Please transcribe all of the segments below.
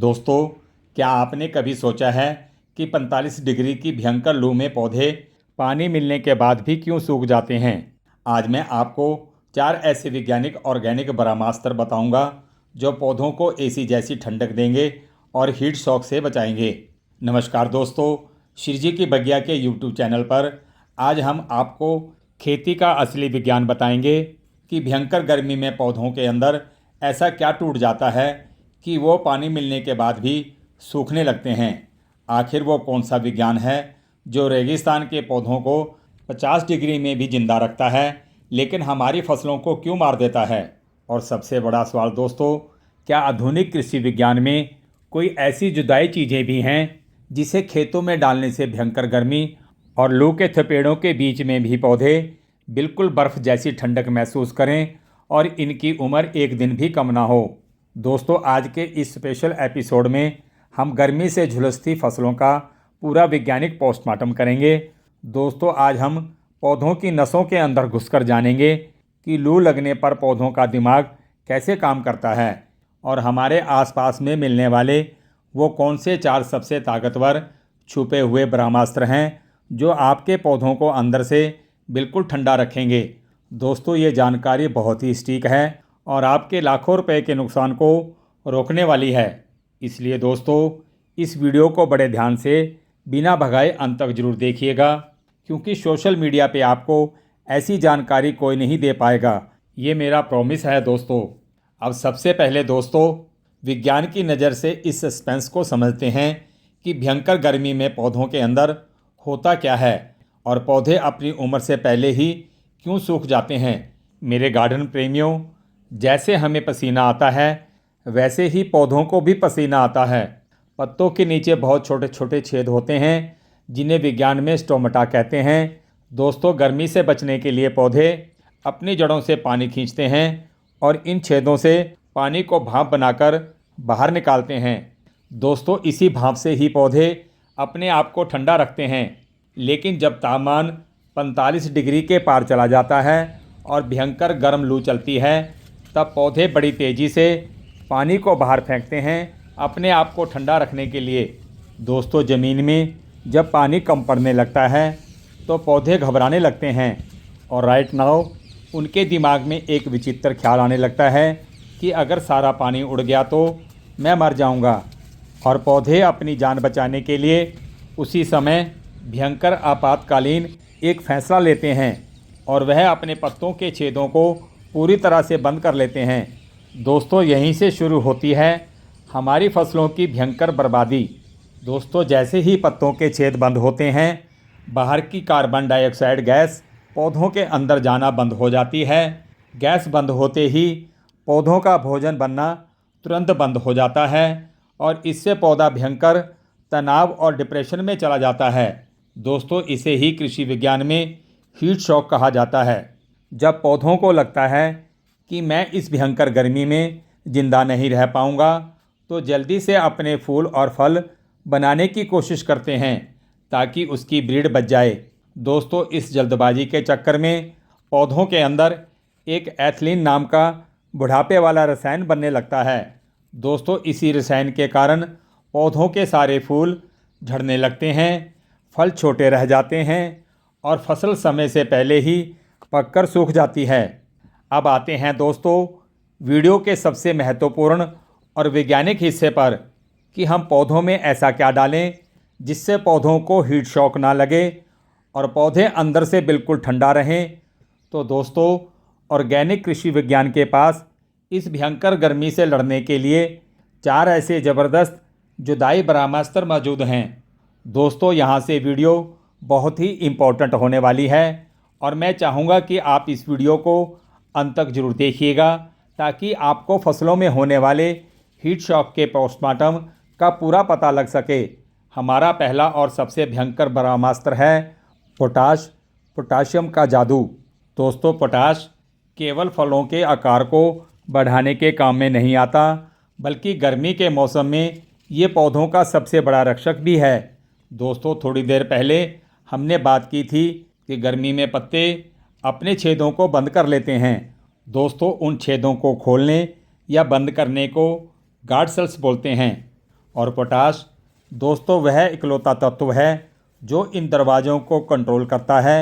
दोस्तों, क्या आपने कभी सोचा है कि 45 डिग्री की भयंकर लू में पौधे पानी मिलने के बाद भी क्यों सूख जाते हैं? आज मैं आपको 4 ऐसे वैज्ञानिक ऑर्गेनिक ब्रह्मास्त्र बताऊंगा जो पौधों को एसी जैसी ठंडक देंगे और हीट शॉक से बचाएंगे। नमस्कार दोस्तों, श्री जी की बगिया के यूट्यूब चैनल पर आज हम आपको खेती का असली विज्ञान बताएंगे कि भयंकर गर्मी में पौधों के अंदर ऐसा क्या टूट जाता है कि वो पानी मिलने के बाद भी सूखने लगते हैं। आखिर वो कौन सा विज्ञान है जो रेगिस्तान के पौधों को 50 डिग्री में भी जिंदा रखता है लेकिन हमारी फसलों को क्यों मार देता है? और सबसे बड़ा सवाल दोस्तों, क्या आधुनिक कृषि विज्ञान में कोई ऐसी जुदाई चीज़ें भी हैं जिसे खेतों में डालने से भयंकर गर्मी और लू के थपेड़ों के बीच में भी पौधे बिल्कुल बर्फ़ जैसी ठंडक महसूस करें और इनकी उम्र एक दिन भी कम ना हो? दोस्तों, आज के इस स्पेशल एपिसोड में हम गर्मी से झुलसती फसलों का पूरा वैज्ञानिक पोस्टमार्टम करेंगे। दोस्तों, आज हम पौधों की नसों के अंदर घुसकर जानेंगे कि लू लगने पर पौधों का दिमाग कैसे काम करता है और हमारे आसपास में मिलने वाले वो कौन से 4 सबसे ताकतवर छुपे हुए ब्रह्मास्त्र हैं जो आपके पौधों को अंदर से बिल्कुल ठंडा रखेंगे। दोस्तों, ये जानकारी बहुत ही सटीक है और आपके लाखों रुपए के नुकसान को रोकने वाली है। इसलिए दोस्तों, इस वीडियो को बड़े ध्यान से बिना भगाए अंत तक जरूर देखिएगा, क्योंकि सोशल मीडिया पे आपको ऐसी जानकारी कोई नहीं दे पाएगा, ये मेरा प्रॉमिस है दोस्तों। अब सबसे पहले दोस्तों, विज्ञान की नज़र से इस सस्पेंस को समझते हैं कि भयंकर गर्मी में पौधों के अंदर होता क्या है और पौधे अपनी उम्र से पहले ही क्यों सूख जाते हैं। मेरे गार्डन प्रेमियों, जैसे हमें पसीना आता है वैसे ही पौधों को भी पसीना आता है। पत्तों के नीचे बहुत छोटे छोटे छेद होते हैं जिन्हें विज्ञान में स्टोमेटा कहते हैं। दोस्तों, गर्मी से बचने के लिए पौधे अपनी जड़ों से पानी खींचते हैं और इन छेदों से पानी को भाप बनाकर बाहर निकालते हैं। दोस्तों, इसी भाप से ही पौधे अपने आप को ठंडा रखते हैं। लेकिन जब तापमान 45 डिग्री के पार चला जाता है और भयंकर गर्म लू चलती है, तब पौधे बड़ी तेज़ी से पानी को बाहर फेंकते हैं अपने आप को ठंडा रखने के लिए। दोस्तों, ज़मीन में जब पानी कम पड़ने लगता है तो पौधे घबराने लगते हैं और राइट नाउ उनके दिमाग में एक विचित्र ख्याल आने लगता है कि अगर सारा पानी उड़ गया तो मैं मर जाऊंगा। और पौधे अपनी जान बचाने के लिए उसी समय भयंकर आपातकालीन एक फ़ैसला लेते हैं और वह अपने पत्तों के छेदों को पूरी तरह से बंद कर लेते हैं। दोस्तों, यहीं से शुरू होती है हमारी फसलों की भयंकर बर्बादी। दोस्तों, जैसे ही पत्तों के छेद बंद होते हैं, बाहर की कार्बन डाइऑक्साइड गैस पौधों के अंदर जाना बंद हो जाती है। गैस बंद होते ही पौधों का भोजन बनना तुरंत बंद हो जाता है और इससे पौधा भयंकर तनाव और डिप्रेशन में चला जाता है। दोस्तों, इसे ही कृषि विज्ञान में हीट शॉक कहा जाता है। जब पौधों को लगता है कि मैं इस भयंकर गर्मी में जिंदा नहीं रह पाऊंगा, तो जल्दी से अपने फूल और फल बनाने की कोशिश करते हैं ताकि उसकी ब्रीड बच जाए। दोस्तों, इस जल्दबाजी के चक्कर में पौधों के अंदर एक एथिलीन नाम का बुढ़ापे वाला रसायन बनने लगता है। दोस्तों, इसी रसायन के कारण पौधों के सारे फूल झड़ने लगते हैं, फल छोटे रह जाते हैं और फसल समय से पहले ही पककर सूख जाती है। अब आते हैं दोस्तों वीडियो के सबसे महत्वपूर्ण और वैज्ञानिक हिस्से पर कि हम पौधों में ऐसा क्या डालें जिससे पौधों को हीट शॉक ना लगे और पौधे अंदर से बिल्कुल ठंडा रहें। तो दोस्तों, ऑर्गेनिक कृषि विज्ञान के पास इस भयंकर गर्मी से लड़ने के लिए 4 ऐसे ज़बरदस्त जुदाई ब्रह्मास्त्र मौजूद हैं। दोस्तों, यहाँ से वीडियो बहुत ही इम्पोर्टेंट होने वाली है और मैं चाहूँगा कि आप इस वीडियो को अंत तक जरूर देखिएगा ताकि आपको फसलों में होने वाले हीट शॉक के पोस्टमार्टम का पूरा पता लग सके। हमारा पहला और सबसे भयंकर ब्रह्मास्त्र है पोटाशियम का जादू। दोस्तों, पोटाश केवल फलों के आकार को बढ़ाने के काम में नहीं आता, बल्कि गर्मी के मौसम में ये पौधों का सबसे बड़ा रक्षक भी है। दोस्तों, थोड़ी देर पहले हमने बात की थी कि गर्मी में पत्ते अपने छेदों को बंद कर लेते हैं। दोस्तों, उन छेदों को खोलने या बंद करने को गार्ड सेल्स बोलते हैं और पोटाश दोस्तों वह इकलौता तत्व है जो इन दरवाज़ों को कंट्रोल करता है।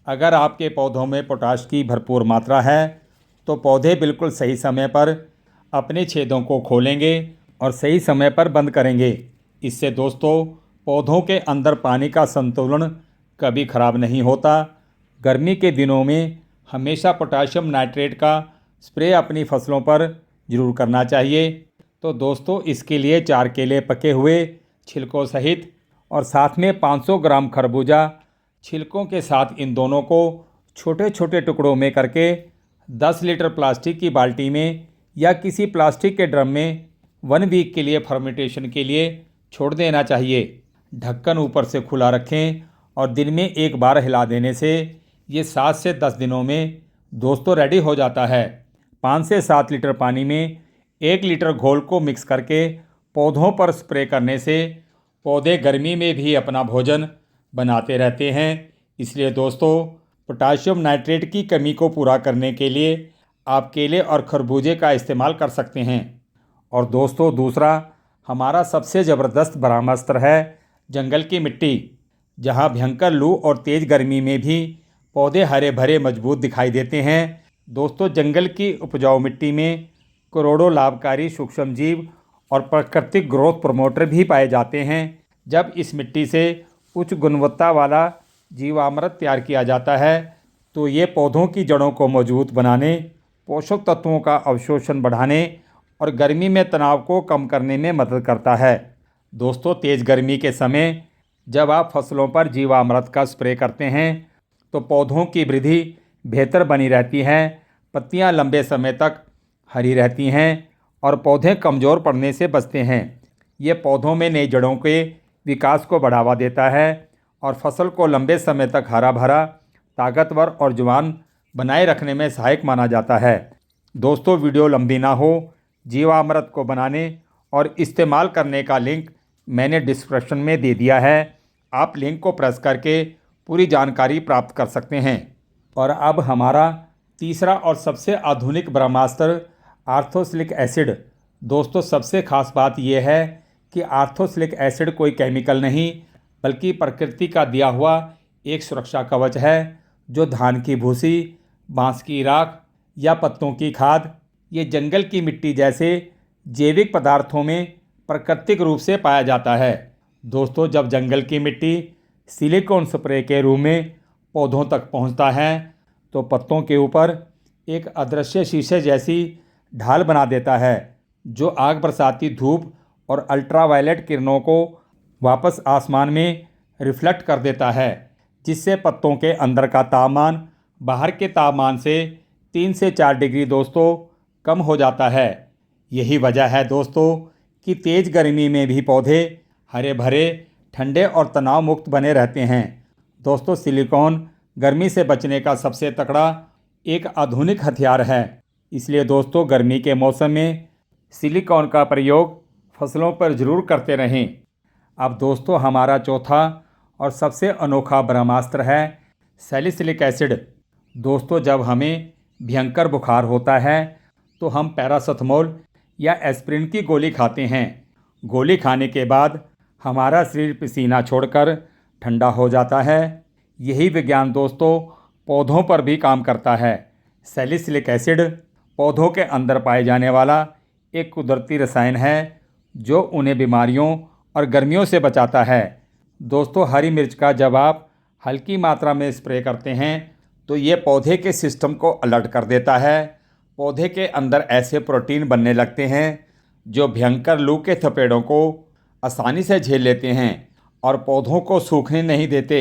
अगर आपके पौधों में पोटाश की भरपूर मात्रा है तो पौधे बिल्कुल सही समय पर अपने छेदों को खोलेंगे और सही समय पर बंद करेंगे। इससे दोस्तों पौधों के अंदर पानी का संतुलन कभी खराब नहीं होता। गर्मी के दिनों में हमेशा पोटाशियम नाइट्रेट का स्प्रे अपनी फसलों पर ज़रूर करना चाहिए। तो दोस्तों इसके लिए 4 केले पके हुए छिलकों सहित और साथ में 500 ग्राम खरबूजा छिलकों के साथ इन दोनों को छोटे छोटे टुकड़ों में करके 10 लीटर प्लास्टिक की बाल्टी में या किसी प्लास्टिक के ड्रम में 1 वीक के लिए फर्मेंटेशन के लिए छोड़ देना चाहिए। ढक्कन ऊपर से खुला रखें और दिन में एक बार हिला देने से ये 7 से 10 दिनों में दोस्तों रेडी हो जाता है। 5 से 7 लीटर पानी में 1 लीटर घोल को मिक्स करके पौधों पर स्प्रे करने से पौधे गर्मी में भी अपना भोजन बनाते रहते हैं। इसलिए दोस्तों पोटाशियम नाइट्रेट की कमी को पूरा करने के लिए आप केले और खरबूजे का इस्तेमाल कर सकते हैं। और दोस्तों दूसरा हमारा सबसे ज़बरदस्त ब्रह्मास्त्र है जंगल की मिट्टी। जहां भयंकर लू और तेज़ गर्मी में भी पौधे हरे भरे मजबूत दिखाई देते हैं। दोस्तों जंगल की उपजाऊ मिट्टी में करोड़ों लाभकारी सूक्ष्म जीव और प्राकृतिक ग्रोथ प्रमोटर भी पाए जाते हैं। जब इस मिट्टी से उच्च गुणवत्ता वाला जीवामृत तैयार किया जाता है तो ये पौधों की जड़ों को मजबूत बनाने, पोषक तत्वों का अवशोषण बढ़ाने और गर्मी में तनाव को कम करने में मदद करता है। दोस्तों तेज़ गर्मी के समय जब आप फसलों पर जीवामृत का स्प्रे करते हैं तो पौधों की वृद्धि बेहतर बनी रहती है, पत्तियां लंबे समय तक हरी रहती हैं और पौधे कमज़ोर पड़ने से बचते हैं। ये पौधों में नई जड़ों के विकास को बढ़ावा देता है और फसल को लंबे समय तक हरा भरा, ताकतवर और जवान बनाए रखने में सहायक माना जाता है। दोस्तों वीडियो लंबी ना हो, जीवामृत को बनाने और इस्तेमाल करने का लिंक मैंने डिस्क्रिप्शन में दे दिया है। आप लिंक को प्रेस करके पूरी जानकारी प्राप्त कर सकते हैं। और अब हमारा तीसरा और सबसे आधुनिक ब्रह्मास्त्र आर्थोसैलिक एसिड। दोस्तों सबसे खास बात यह है कि आर्थोसैलिक एसिड कोई केमिकल नहीं बल्कि प्रकृति का दिया हुआ एक सुरक्षा कवच है जो धान की भूसी, बांस की राख या पत्तों की खाद, ये जंगल की मिट्टी जैसे जैविक पदार्थों में प्राकृतिक रूप से पाया जाता है। दोस्तों जब जंगल की मिट्टी सिलिकॉन स्प्रे के रूप में पौधों तक पहुंचता है तो पत्तों के ऊपर एक अदृश्य शीशे जैसी ढाल बना देता है जो आग बरसाती धूप और अल्ट्रावायलेट किरणों को वापस आसमान में रिफ्लेक्ट कर देता है, जिससे पत्तों के अंदर का तापमान बाहर के तापमान से 3 से 4 डिग्री दोस्तों कम हो जाता है। यही वजह है दोस्तों कि तेज़ गर्मी में भी पौधे हरे भरे, ठंडे और तनाव मुक्त बने रहते हैं। दोस्तों सिलिकॉन गर्मी से बचने का सबसे तगड़ा एक आधुनिक हथियार है। इसलिए दोस्तों गर्मी के मौसम में सिलिकॉन का प्रयोग फसलों पर ज़रूर करते रहें। अब दोस्तों हमारा चौथा और सबसे अनोखा ब्रह्मास्त्र है सैलिसिलिक एसिड। दोस्तों जब हमें भयंकर बुखार होता है तो हम पैरासिटामोल या एस्पिरिन की गोली खाते हैं। गोली खाने के बाद हमारा शरीर पसीना छोड़कर ठंडा हो जाता है। यही विज्ञान दोस्तों पौधों पर भी काम करता है। सैलिसिलिक एसिड पौधों के अंदर पाए जाने वाला एक कुदरती रसायन है जो उन्हें बीमारियों और गर्मियों से बचाता है। दोस्तों हरी मिर्च का जब आप हल्की मात्रा में स्प्रे करते हैं तो ये पौधे के सिस्टम को अलर्ट कर देता है। पौधे के अंदर ऐसे प्रोटीन बनने लगते हैं जो भयंकर लू के थपेड़ों को आसानी से झेल लेते हैं और पौधों को सूखने नहीं देते।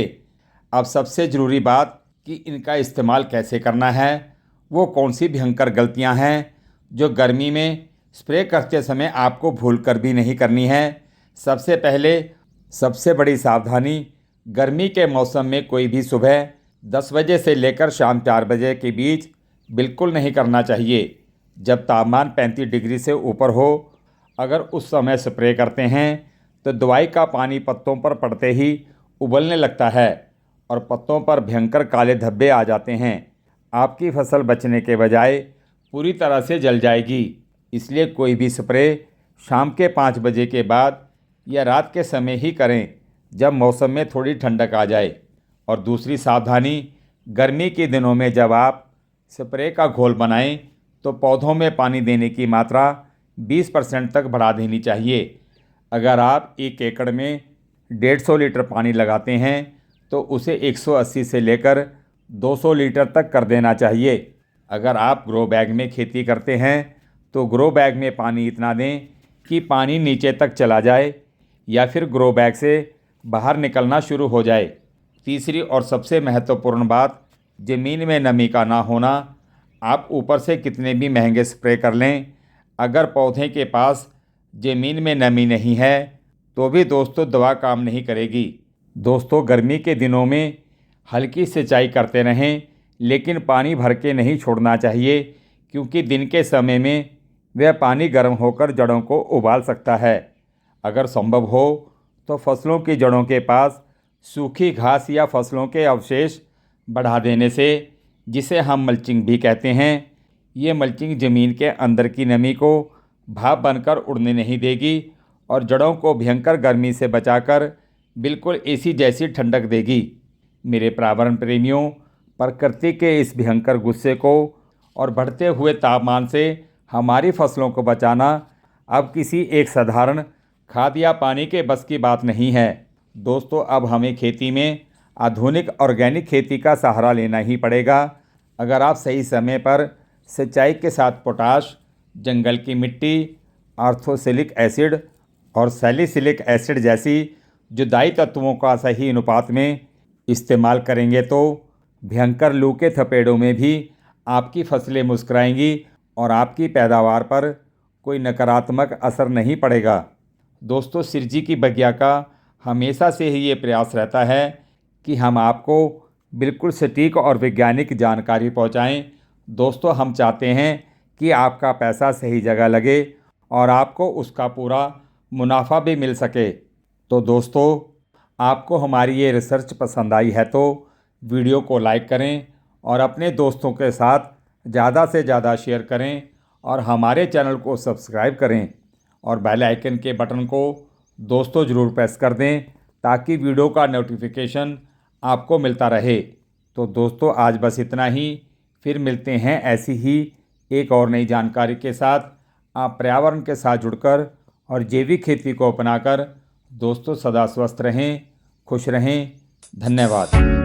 अब सबसे ज़रूरी बात कि इनका इस्तेमाल कैसे करना है, वो कौन सी भयंकर गलतियां हैं जो गर्मी में स्प्रे करते समय आपको भूल कर भी नहीं करनी है। सबसे पहले सबसे बड़ी सावधानी, गर्मी के मौसम में कोई भी सुबह 10 बजे से लेकर शाम 4 बजे के बीच बिल्कुल नहीं करना चाहिए जब तापमान 35 डिग्री से ऊपर हो। अगर उस समय स्प्रे करते हैं तो दवाई का पानी पत्तों पर पड़ते ही उबलने लगता है और पत्तों पर भयंकर काले धब्बे आ जाते हैं। आपकी फसल बचने के बजाय पूरी तरह से जल जाएगी। इसलिए कोई भी स्प्रे शाम के 5 बजे के बाद या रात के समय ही करें जब मौसम में थोड़ी ठंडक आ जाए। और दूसरी सावधानी, गर्मी के दिनों में जब आप स्प्रे का घोल बनाएं तो पौधों में पानी देने की मात्रा 20% तक बढ़ा देनी चाहिए। अगर आप 1 एकड़ में 150 लीटर पानी लगाते हैं तो उसे 180 से लेकर 200 लीटर तक कर देना चाहिए। अगर आप ग्रो बैग में खेती करते हैं तो ग्रो बैग में पानी इतना दें कि पानी नीचे तक चला जाए या फिर ग्रो बैग से बाहर निकलना शुरू हो जाए। तीसरी और सबसे महत्वपूर्ण बात, ज़मीन में नमी का ना होना। आप ऊपर से कितने भी महंगे स्प्रे कर लें, अगर पौधे के पास ज़मीन में नमी नहीं है तो भी दोस्तों दवा काम नहीं करेगी। दोस्तों, गर्मी के दिनों में हल्की सिंचाई करते रहें, लेकिन पानी भर के नहीं छोड़ना चाहिए, क्योंकि दिन के समय में वह पानी गर्म होकर जड़ों को उबाल सकता है। अगर संभव हो तो फसलों की जड़ों के पास सूखी घास या फसलों के अवशेष बढ़ा देने से, जिसे हम मल्चिंग भी कहते हैं, ये मल्चिंग ज़मीन के अंदर की नमी को भाप बनकर उड़ने नहीं देगी और जड़ों को भयंकर गर्मी से बचाकर बिल्कुल एसी जैसी ठंडक देगी। मेरे पर्यावरण प्रेमियों, प्रकृति के इस भयंकर गुस्से को और बढ़ते हुए तापमान से हमारी फसलों को बचाना अब किसी एक साधारण खाद या पानी के बस की बात नहीं है। दोस्तों, अब हमें खेती में आधुनिक ऑर्गेनिक खेती का सहारा लेना ही पड़ेगा। अगर आप सही समय पर सिंचाई के साथ पोटाश, जंगल की मिट्टी, ऑर्थोसिलिक एसिड और सैलिसिलिक एसिड जैसी जुदाई तत्वों का सही अनुपात में इस्तेमाल करेंगे तो भयंकर लू के थपेड़ों में भी आपकी फसलें मुस्कुराएंगी और आपकी पैदावार पर कोई नकारात्मक असर नहीं पड़ेगा। दोस्तों, सिरजी की बगिया का हमेशा से ही ये प्रयास रहता है कि हम आपको बिल्कुल सटीक और वैज्ञानिक जानकारी पहुंचाएं। दोस्तों, हम चाहते हैं कि आपका पैसा सही जगह लगे और आपको उसका पूरा मुनाफा भी मिल सके। तो दोस्तों, आपको हमारी ये रिसर्च पसंद आई है तो वीडियो को लाइक करें और अपने दोस्तों के साथ ज़्यादा से ज़्यादा शेयर करें और हमारे चैनल को सब्सक्राइब करें और बेल आइकन के बटन को दोस्तों ज़रूर प्रेस कर दें ताकि वीडियो का नोटिफिकेशन आपको मिलता रहे। तो दोस्तों, आज बस इतना ही। फिर मिलते हैं ऐसी ही एक और नई जानकारी के साथ। आप पर्यावरण के साथ जुड़कर और जैविक खेती को अपनाकर दोस्तों सदा स्वस्थ रहें, खुश रहें। धन्यवाद।